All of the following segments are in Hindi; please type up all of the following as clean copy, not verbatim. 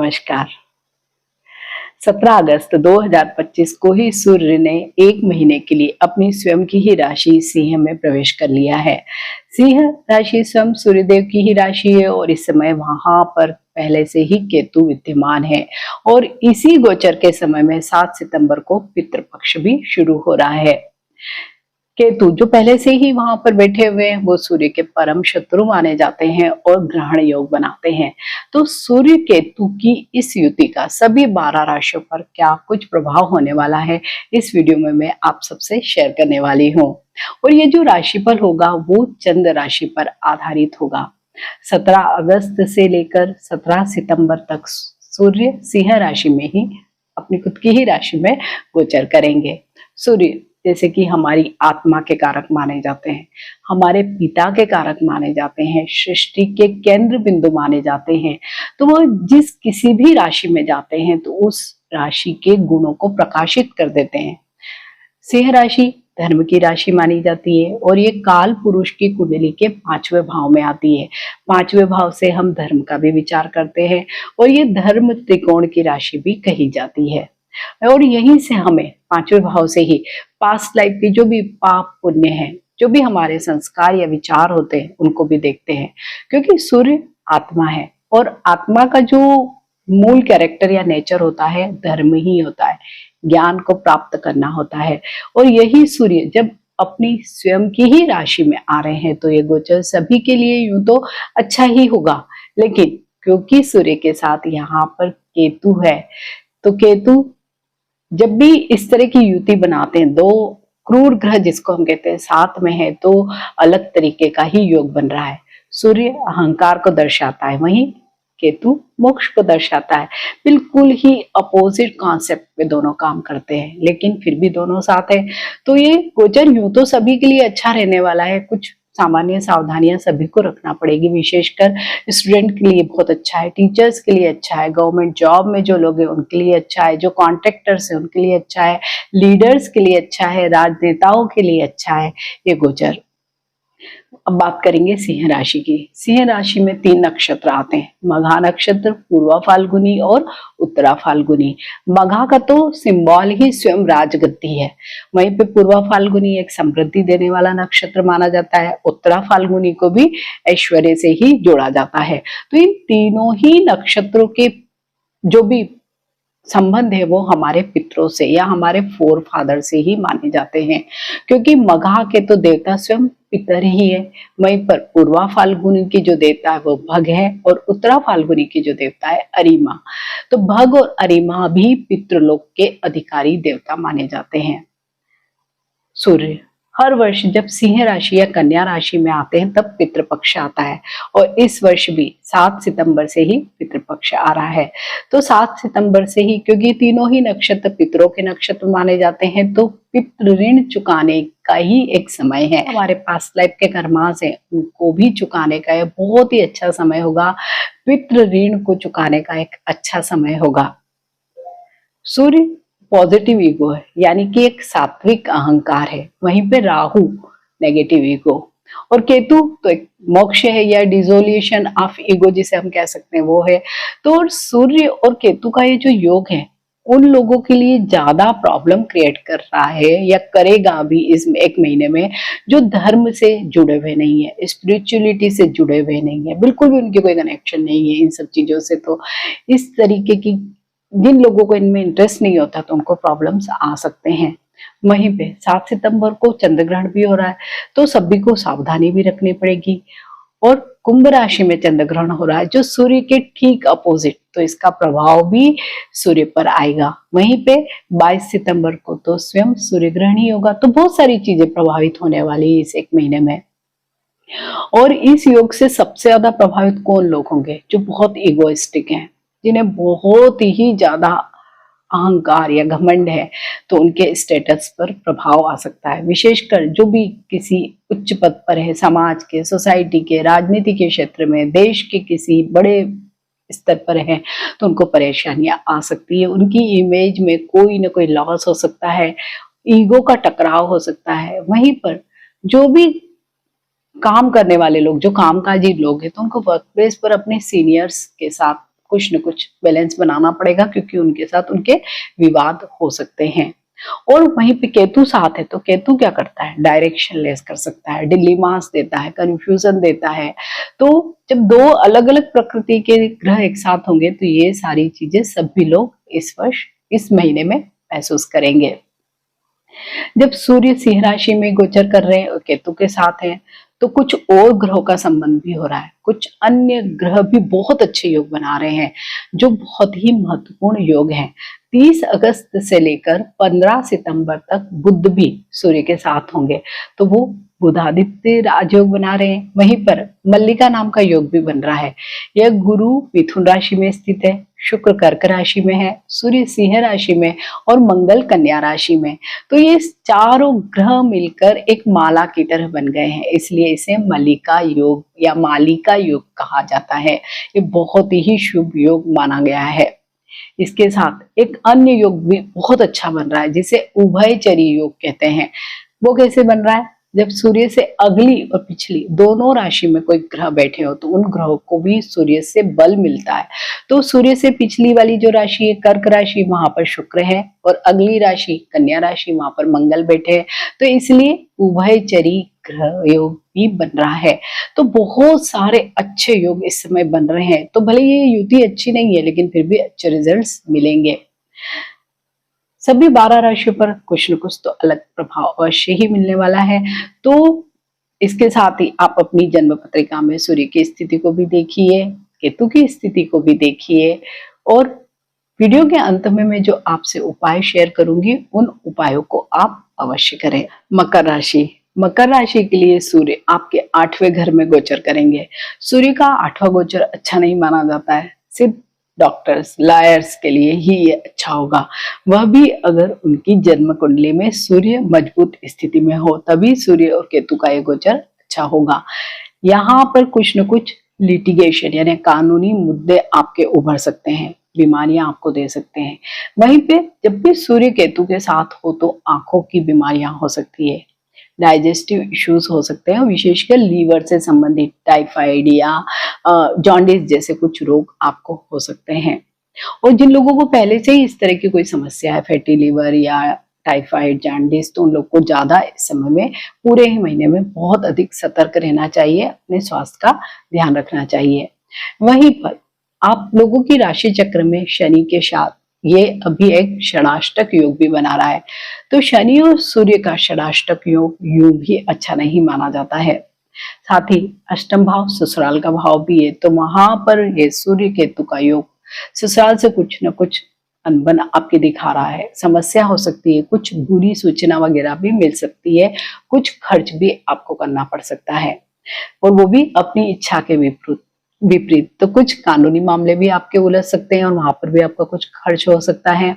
नमस्कार। 17 अगस्त 2025 को ही सूर्य ने एक महीने के लिए अपनी स्वयं की ही राशि सिंह में प्रवेश कर लिया है। सिंह राशि स्वयं सूर्यदेव की ही राशि है और इस समय वहां पर पहले से ही केतु विद्यमान है और इसी गोचर के समय में 7 सितंबर को पितृपक्ष भी शुरू हो रहा है। केतु जो पहले से ही वहां पर बैठे हुए हैं वो सूर्य के परम शत्रु माने जाते हैं और ग्रहण योग बनाते हैं। तो सूर्य केतु की इस युति का सभी 12 राशियों पर क्या कुछ प्रभाव होने वाला है, इस वीडियो में मैं आप सबसे शेयर करने वाली हूँ। और ये जो राशिफल होगा वो चंद्र राशि पर आधारित होगा। 17 अगस्त से लेकर 17 सितंबर तक सूर्य सिंह राशि में ही अपनी खुद की ही राशि में गोचर करेंगे। सूर्य जैसे कि हमारी आत्मा के कारक माने जाते हैं, हमारे पिता के कारक माने जाते हैं, सृष्टि के केंद्र बिंदु माने जाते हैं। तो वो जिस किसी भी राशि में जाते हैं तो उस राशि के गुणों को प्रकाशित कर देते हैं। सिंह राशि धर्म की राशि मानी जाती है और ये काल पुरुष की कुंडली के 5वें भाव में आती है। 5वें भाव से हम धर्म का भी विचार करते हैं और ये धर्म त्रिकोण की राशि भी कही जाती है। और यहीं से हमें 5वें भाव से ही पास्ट लाइफ की जो भी पाप पुण्य है, जो भी हमारे संस्कार या विचार होते हैं उनको भी देखते हैं, क्योंकि सूर्य आत्मा है और आत्मा का जो मूल कैरेक्टर या नेचर होता है धर्म ही होता है, ज्ञान को प्राप्त करना होता है। और यही सूर्य जब अपनी स्वयं की ही राशि में आ रहे हैं तो ये गोचर सभी के लिए यूं तो अच्छा ही होगा, लेकिन क्योंकि सूर्य के साथ यहाँ पर केतु है तो केतु जब भी इस तरह की युति बनाते हैं, दो क्रूर ग्रह जिसको हम कहते हैं साथ में है, तो अलग तरीके का ही योग बन रहा है। सूर्य अहंकार को दर्शाता है, वहीं केतु मोक्ष को दर्शाता है। बिल्कुल ही अपोजिट कॉन्सेप्ट पे दोनों काम करते हैं, लेकिन फिर भी दोनों साथ है। तो ये गोचर यूं तो सभी के लिए अच्छा रहने वाला है। कुछ सामान्य सावधानियां सभी को रखना पड़ेगी, विशेषकर स्टूडेंट के लिए बहुत अच्छा है, टीचर्स के लिए अच्छा है, गवर्नमेंट जॉब में जो लोग हैं उनके लिए अच्छा है, जो कॉन्ट्रैक्टर्स हैं उनके लिए अच्छा है, लीडर्स के लिए अच्छा है, राजनेताओं के लिए अच्छा है ये गोचर। अब बात करेंगे सिंह राशि की। सिंह राशि में 3 नक्षत्र आते हैं, मघा नक्षत्र, पूर्वा फाल्गुनी और उत्तरा फाल्गुनी। मघा का तो सिंबल ही स्वयं राजगद्दी है, वहीं पे पूर्वा फाल्गुनी एक समृद्धि देने वाला नक्षत्र माना जाता है, उत्तरा फाल्गुनी को भी ऐश्वर्य से ही जोड़ा जाता है। तो इन तीनों ही नक्षत्रों के जो भी संबंध है वो हमारे पितरों से या हमारे फोर फादर से ही माने जाते हैं, क्योंकि मघा के तो देवता स्वयं पितर ही है। वहीं पर पूर्वा फाल्गुनी की जो देवता है वो भग है और उत्तरा फाल्गुनी की जो देवता है अरिमा। तो भग और अरिमा भी पितृलोक के अधिकारी देवता माने जाते हैं। सूर्य हर वर्ष जब सिंह राशि या कन्या राशि में आते हैं तब पितृपक्ष आता है और इस वर्ष भी 7 सितंबर से ही पितृपक्ष आ रहा है। तो 7 सितंबर से ही, क्योंकि तीनों ही नक्षत्र पितरों के नक्षत्र माने जाते हैं, तो पितृ ऋण चुकाने का ही एक समय है। हमारे पास्ट लाइफ के कर्मास है उनको भी चुकाने का यह बहुत ही अच्छा समय होगा। पितृ ऋण को चुकाने का एक अच्छा समय होगा। सूर्य पॉजिटिव ईगो है, यानी कि एक सात्विक अहंकार है, वहीं पे राहु नेगेटिव ईगो और केतु तो एक मोक्ष है या डिसोल्यूशन ऑफ ईगो जिसे हम कह सकते हैं वो है। तो और सूर्य और केतु का ये जो योग है उन लोगों के लिए ज्यादा प्रॉब्लम क्रिएट कर रहा है या करेगा अभी इस एक महीने में, जो धर्म से जुड़े हुए नहीं है, स्पिरिचुअलिटी से जुड़े हुए नहीं है, बिल्कुल भी उनकी कोई कनेक्शन नहीं है इन सब चीजों से। तो इस तरीके की जिन लोगों को इनमें इंटरेस्ट नहीं होता तो उनको प्रॉब्लम्स आ सकते हैं। वहीं पे 7 सितंबर को चंद्र ग्रहण भी हो रहा है तो सभी को सावधानी भी रखनी पड़ेगी। और कुंभ राशि में चंद्र ग्रहण हो रहा है जो सूर्य के ठीक अपोजिट, तो इसका प्रभाव भी सूर्य पर आएगा। वहीं पे 22 सितंबर को तो स्वयं सूर्य ग्रहण ही होगा। तो बहुत सारी चीजें प्रभावित होने वाली है इस एक महीने में। और इस योग से सबसे ज्यादा प्रभावित कौन लोग होंगे? जो बहुत इगोइस्टिक हैं, जिन्हें बहुत ही ज्यादा अहंकार या घमंड है, तो उनके स्टेटस पर प्रभाव आ सकता है। विशेषकर जो भी किसी उच्च पद पर है, समाज के, सोसाइटी के, राजनीति के क्षेत्र में, देश के किसी बड़े स्तर पर है, तो उनको परेशानियां आ सकती है। उनकी इमेज में कोई ना कोई लॉस हो सकता है, ईगो का टकराव हो सकता है। वहीं पर जो भी काम करने वाले लोग, जो कामकाजी लोग हैं, तो उनको वर्क प्लेस पर अपने सीनियर्स के साथ कुछ न कुछ बैलेंस बनाना पड़ेगा, क्योंकि उनके साथ उनके विवाद हो सकते हैं। और वहीं पे केतु साथ है, तो केतु क्या करता है, डायरेक्शन लेस कर सकता है, डिलेमास देता है, कंफ्यूजन देता है। तो जब दो अलग अलग प्रकृति के ग्रह एक साथ होंगे तो ये सारी चीजें सभी लोग इस वर्ष इस महीने में महसूस करेंगे। जब सूर्य सिंह राशि में गोचर कर रहे हैं और केतु के साथ हैं, तो कुछ और ग्रहों का संबंध भी हो रहा है। कुछ अन्य ग्रह भी बहुत अच्छे योग बना रहे हैं, जो बहुत ही महत्वपूर्ण योग हैं। 30 अगस्त से लेकर 15 सितंबर तक बुध भी सूर्य के साथ होंगे, तो वो बुधादित्य राजयोग बना रहे हैं। वहीं पर मल्लिका नाम का योग भी बन रहा है। यह गुरु मिथुन राशि में स्थित है, शुक्र कर्क राशि में है, सूर्य सिंह राशि में और मंगल कन्या राशि में। तो ये चारों ग्रह मिलकर एक माला की तरह बन गए हैं, इसलिए इसे मल्लिका योग या मालिका योग कहा जाता है। ये बहुत ही शुभ योग माना गया है। इसके साथ एक अन्य योग भी बहुत अच्छा बन रहा है, जिसे उभयचरी योग कहते हैं। वो कैसे बन रहा है, जब सूर्य से अगली और पिछली दोनों राशि में कोई ग्रह बैठे हो तो उन ग्रहों को भी सूर्य से बल मिलता है। तो सूर्य से पिछली वाली जो राशि है कर्क राशि, वहां पर शुक्र है, और अगली राशि कन्या राशि, वहां पर मंगल बैठे हैं। तो इसलिए उभयचरी ग्रह योग भी बन रहा है। तो बहुत सारे अच्छे योग इस समय बन रहे हैं। तो भले ये युति अच्छी नहीं है, लेकिन फिर भी अच्छे रिजल्ट्स मिलेंगे। सभी 12 राशियों पर कुछ न कुछ तो अलग प्रभाव अवश्य ही मिलने वाला है। तो इसके साथ ही आप अपनी जन्म पत्रिका में सूर्य की स्थिति को भी देखिए, केतु की स्थिति को भी देखिए, और वीडियो के अंत में मैं जो आपसे उपाय शेयर करूंगी उन उपायों को आप अवश्य करें। मकर राशि, मकर राशि के लिए सूर्य आपके 8वें घर में गोचर करेंगे। सूर्य का 8वां गोचर अच्छा नहीं माना जाता है, सिर्फ डॉक्टर्स लायर्स के लिए ही ये अच्छा होगा। वह भी अगर उनकी जन्म कुंडली में सूर्य मजबूत स्थिति में हो, तभी सूर्य और केतु का ये गोचर अच्छा होगा। यहाँ पर कुछ न कुछ लिटिगेशन यानी कानूनी मुद्दे आपके उभर सकते हैं, बीमारियां आपको दे सकते हैं। वहीं पे जब भी सूर्य केतु के साथ हो तो आंखों की बीमारियां हो सकती है, डाइजेस्टिव इश्यूज हो सकते हैं, विशेषकर लीवर से संबंधित टाइफाइड या जॉन्डिस जैसे कुछ रोग आपको हो सकते हैं। और जिन लोगों को पहले से ही इस तरह की कोई समस्या है, फैटी लीवर या टाइफाइड, जॉन्डिस, तो उन लोग को ज्यादा इस समय में पूरे ही महीने में बहुत अधिक सतर्क रहना चाहिए, अपने स्वास्थ्य का ध्यान रखना चाहिए। वहीं पर आप लोगों की राशि चक्र में शनि के साथ ये अभी एक षडाष्टक योग भी बना रहा है। तो शनि और सूर्य का षडाष्टक योग यूं भी अच्छा नहीं माना जाता है। साथ ही अष्टम भाव ससुराल का भाव भी है, तो वहां पर ये सूर्य केतु का योग ससुराल से कुछ न कुछ अनबन आपके दिखा रहा है। समस्या हो सकती है, कुछ बुरी सूचना वगैरह भी मिल सकती है, कुछ खर्च भी आपको करना पड़ सकता है, और वो भी अपनी इच्छा के विपरीत। तो कुछ कानूनी मामले भी आपके उलझ सकते हैं और वहां पर भी आपका कुछ खर्च हो सकता है।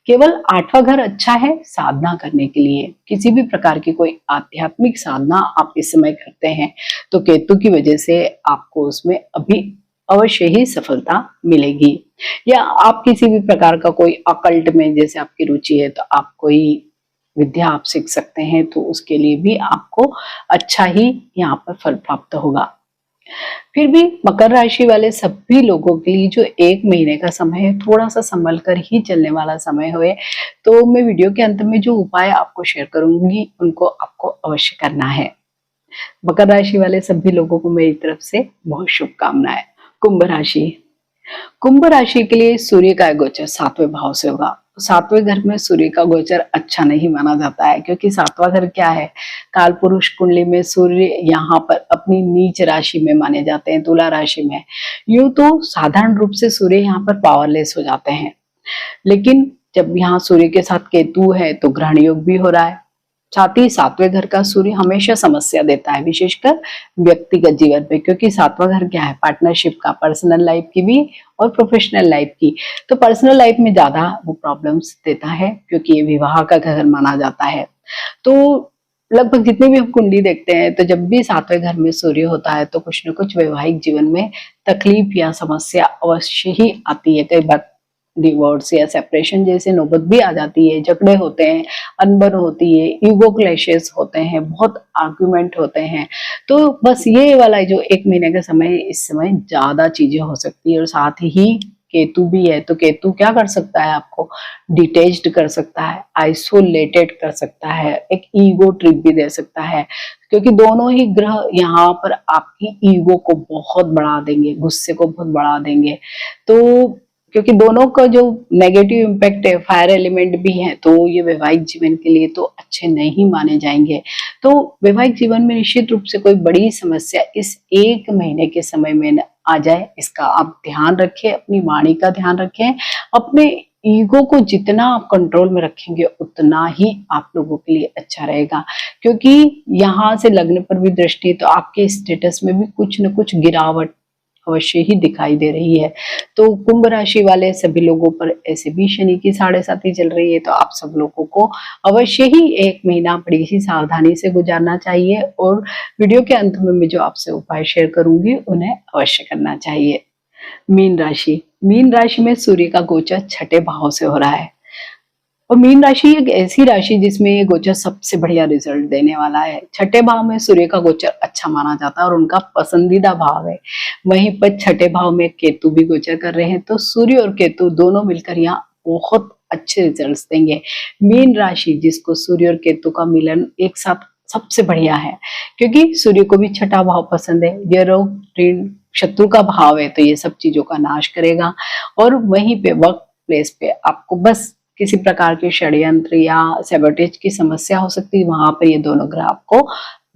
केवल 8वां घर अच्छा है साधना करने के लिए। किसी भी प्रकार की कोई आध्यात्मिक साधना आप इस समय करते हैं तो केतु की वजह से आपको उसमें अभी अवश्य ही सफलता मिलेगी। या आप किसी भी प्रकार का कोई अकल्ट में जैसे आपकी रुचि है, तो आप कोई विद्या आप सीख सकते हैं, तो उसके लिए भी आपको अच्छा ही यहाँ पर फल प्राप्त होगा। फिर भी मकर राशि वाले सभी लोगों के लिए जो 1 महीने का समय है, थोड़ा सा संभल कर ही चलने वाला समय हुए। तो मैं वीडियो के अंत में जो उपाय आपको शेयर करूंगी उनको आपको अवश्य करना है। मकर राशि वाले सभी लोगों को मेरी तरफ से बहुत शुभकामनाएं। कुंभ राशि, कुंभ राशि के लिए सूर्य का गोचर 7वें भाव से होगा। 7वें घर में सूर्य का गोचर अच्छा नहीं माना जाता है, क्योंकि 7वां घर क्या है, काल पुरुष कुंडली में सूर्य यहाँ पर अपनी नीच राशि में माने जाते हैं, तुला राशि में। यूं तो साधारण रूप से सूर्य यहाँ पर पावरलेस हो जाते हैं, लेकिन जब यहाँ सूर्य के साथ केतु है तो ग्रहण योग भी हो रहा है। साथ ही 7वें घर का सूर्य हमेशा समस्या देता है, विशेषकर व्यक्तिगत जीवन पे, क्योंकि 7वां घर क्या है, पार्टनरशिप का, पर्सनल लाइफ की भी और प्रोफेशनल लाइफ की। तो पर्सनल लाइफ में ज्यादा वो प्रॉब्लम्स देता है, क्योंकि ये विवाह का घर माना जाता है। तो लगभग जितनी भी हम कुंडली देखते हैं, तो जब भी 7वें घर में सूर्य होता है तो कुछ न कुछ वैवाहिक जीवन में तकलीफ या समस्या अवश्य ही आती है। कई बार डिवोर्स या सेपरेशन जैसे नौबत भी आ जाती है, झगड़े होते हैं, अनबन होती है, ईगो क्लैशेस होते हैं, बहुत आर्गुमेंट होते हैं। तो बस ये वाला जो 1 महीने का समय है, इस समय ज़्यादा चीज़ें हो सकती है और साथ ही केतु भी है, तो केतु क्या कर सकता है, आपको डिटैच्ड कर सकता है, आइसोलेटेड कर सकता है, एक ईगो ट्रिप भी दे सकता है, क्योंकि दोनों ही ग्रह यहाँ पर आपकी ईगो को बहुत बढ़ा देंगे, गुस्से को बहुत बढ़ा देंगे। तो क्योंकि दोनों का जो नेगेटिव इम्पैक्ट है, फायर एलिमेंट भी है, तो ये वैवाहिक जीवन के लिए तो अच्छे नहीं माने जाएंगे। तो वैवाहिक जीवन में निश्चित रूप से कोई बड़ी समस्या इस 1 महीने के समय में न आ जाए, इसका आप ध्यान रखें, अपनी वाणी का ध्यान रखें, अपने ईगो को जितना आप कंट्रोल में रखेंगे उतना ही आप लोगों के लिए अच्छा रहेगा, क्योंकि यहाँ से लग्न पर भी दृष्टि है, तो आपके स्टेटस में भी कुछ न कुछ गिरावट अवश्य ही दिखाई दे रही है। तो कुंभ राशि वाले सभी लोगों पर ऐसे भी शनि की 7.5 चल रही है, तो आप सब लोगों को अवश्य ही 1 महीना बड़ी ही सावधानी से गुजारना चाहिए और वीडियो के अंत में मैं जो आपसे उपाय शेयर करूंगी उन्हें अवश्य करना चाहिए। मीन राशि में सूर्य का गोचर 6ठे भाव से हो रहा है और मीन राशि एक ऐसी राशि जिसमें ये गोचर सबसे बढ़िया रिजल्ट देने वाला है। 6ठे भाव में सूर्य का गोचर अच्छा माना जाता है और उनका पसंदीदा भाव है। वहीं पर 6ठे भाव में केतु भी गोचर कर रहे हैं, तो सूर्य और केतु दोनों मिलकर यहाँ बहुत अच्छे रिजल्ट्स देंगे। मीन राशि जिसको सूर्य और केतु का मिलन एक साथ सबसे बढ़िया है, क्योंकि सूर्य को भी 6ठा भाव पसंद है, ये रोग ऋण शत्रु का भाव है, तो ये सब चीजों का नाश करेगा। और वहीं पे वर्क प्लेस पे आपको बस किसी प्रकार के षड्यंत्र या सैबोटेज की समस्या हो सकती है, वहां पर ये दोनों ग्रह आपको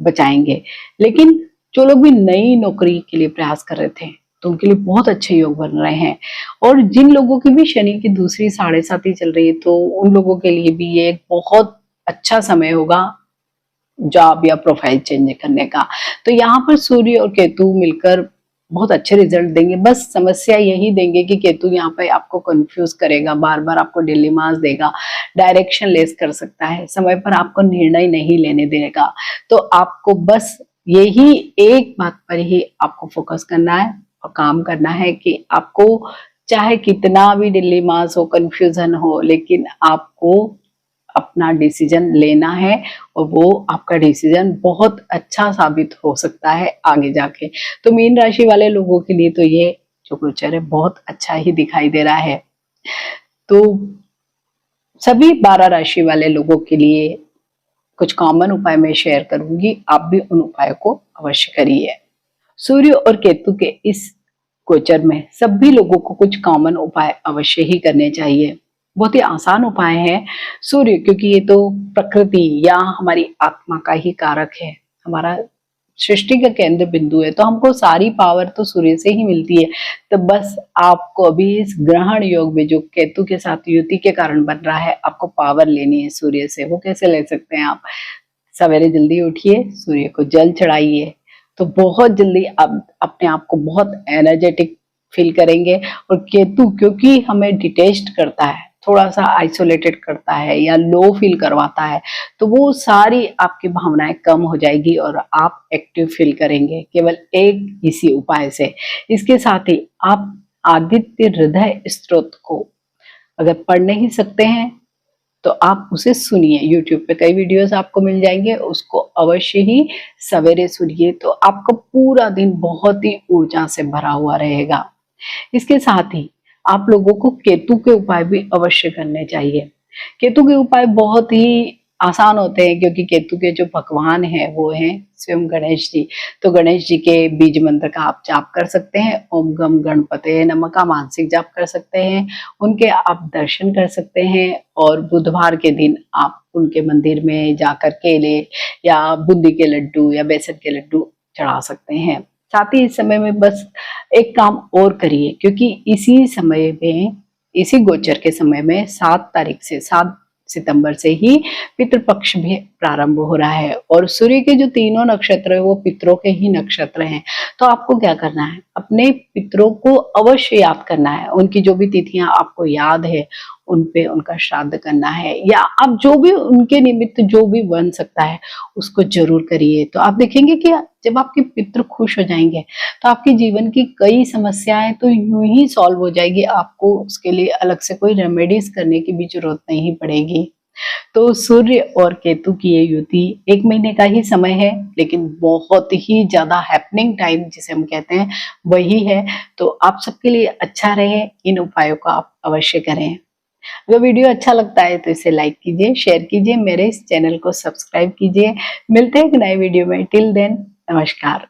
बचाएंगे। लेकिन जो लोग भी नई नौकरी के लिए प्रयास कर रहे थे, तो उनके लिए बहुत अच्छे योग बन रहे हैं। और जिन लोगों की भी शनि की दूसरी 7.5 चल रही है, तो उन लोगों के लिए भी ये एक बहुत अच्छा समय होगा जॉब या प्रोफाइल चेंज करने का। तो यहाँ पर सूर्य और केतु मिलकर बहुत अच्छे रिजल्ट देंगे। बस समस्या यही देंगे कि केतु यहाँ पे आपको कंफ्यूज करेगा, बार बार आपको डिलेमास देगा, डायरेक्शन लेस कर सकता है, समय पर आपको निर्णय नहीं लेने देगा। तो आपको बस यही एक बात पर ही आपको फोकस करना है और काम करना है कि आपको चाहे कितना भी डिलेमास हो, कंफ्यूजन हो, लेकिन आपको अपना डिसीजन लेना है और वो आपका डिसीजन बहुत अच्छा साबित हो सकता है आगे जाके। तो मीन राशि वाले लोगों के लिए तो ये जो गोचर है बहुत अच्छा ही दिखाई दे रहा है। तो सभी 12 राशि वाले लोगों के लिए कुछ कॉमन उपाय मैं शेयर करूंगी, आप भी उन उपायों को अवश्य करिए। सूर्य और केतु के इस गोचर में सभी लोगों को कुछ कॉमन उपाय अवश्य ही करने चाहिए। बहुत ही आसान उपाय है। सूर्य, क्योंकि ये तो प्रकृति या हमारी आत्मा का ही कारक है, हमारा सृष्टि का केंद्र बिंदु है, तो हमको सारी पावर तो सूर्य से ही मिलती है। तो बस आपको अभी इस ग्रहण योग में जो केतु के साथ युति के कारण बन रहा है, आपको पावर लेनी है सूर्य से। वो कैसे ले सकते हैं आप? सवेरे जल्दी उठिए, सूर्य को जल चढ़ाइए, तो बहुत जल्दी आप अपने आप को बहुत एनर्जेटिक फील करेंगे। और केतु क्योंकि हमें डिटेच्ड करता है, थोड़ा सा आइसोलेटेड करता है या लो फील करवाता है, तो वो सारी आपकी भावनाएं कम हो जाएगी और आप एक्टिव फील करेंगे केवल एक इसी उपाय से। इसके साथ ही आप आदित्य हृदय स्त्रोत को अगर पढ़ नहीं सकते हैं तो आप उसे सुनिए, YouTube पे कई वीडियोस आपको मिल जाएंगे, उसको अवश्य ही सवेरे सुनिए, तो आपका पूरा दिन बहुत ही ऊर्जा से भरा हुआ रहेगा। इसके साथ ही आप लोगों को केतु के उपाय भी अवश्य करने चाहिए। केतु के उपाय बहुत ही आसान होते हैं, क्योंकि केतु के जो भगवान हैं वो हैं स्वयं गणेश जी। तो गणेश जी के बीज मंत्र का आप जाप कर सकते हैं, ओम गम गणपते नमः का मानसिक जाप कर सकते हैं, उनके आप दर्शन कर सकते हैं, और बुधवार के दिन आप उनके मंदिर में जाकर केले या बूंदी के लड्डू या बेसन के लड्डू चढ़ा सकते हैं। साथ ही इस समय में बस एक काम और करिए, क्योंकि इसी समय में, इसी गोचर के समय में 7 तारीख से 7 सितंबर से ही पितृपक्ष भी प्रारंभ हो रहा है और सूर्य के जो तीनों नक्षत्र है वो पितरों के ही नक्षत्र हैं। तो आपको क्या करना है, अपने पितरों को अवश्य याद करना है। उनकी जो भी तिथियां आपको याद है उन पे उनका श्राद्ध करना है, या आप जो भी उनके निमित्त जो भी बन सकता है उसको जरूर करिए। तो आप देखेंगे कि जब आपके पितृ खुश हो जाएंगे तो आपके जीवन की कई समस्याएं तो यूं ही सॉल्व हो जाएगी। आपको उसके लिए अलग से कोई रेमेडीज करने की भी जरूरत नहीं पड़ेगी। तो सूर्य और केतु की ये युति 1 महीने का ही समय है, लेकिन बहुत ही ज्यादा हैपनिंग टाइम जिसे हम कहते हैं वही है। तो आप सबके लिए अच्छा रहे, इन उपायों का आप अवश्य करें। अगर वीडियो अच्छा लगता है तो इसे लाइक कीजिए, शेयर कीजिए, मेरे इस चैनल को सब्सक्राइब कीजिए। मिलते हैं एक नए वीडियो में। टिल देन, नमस्कार।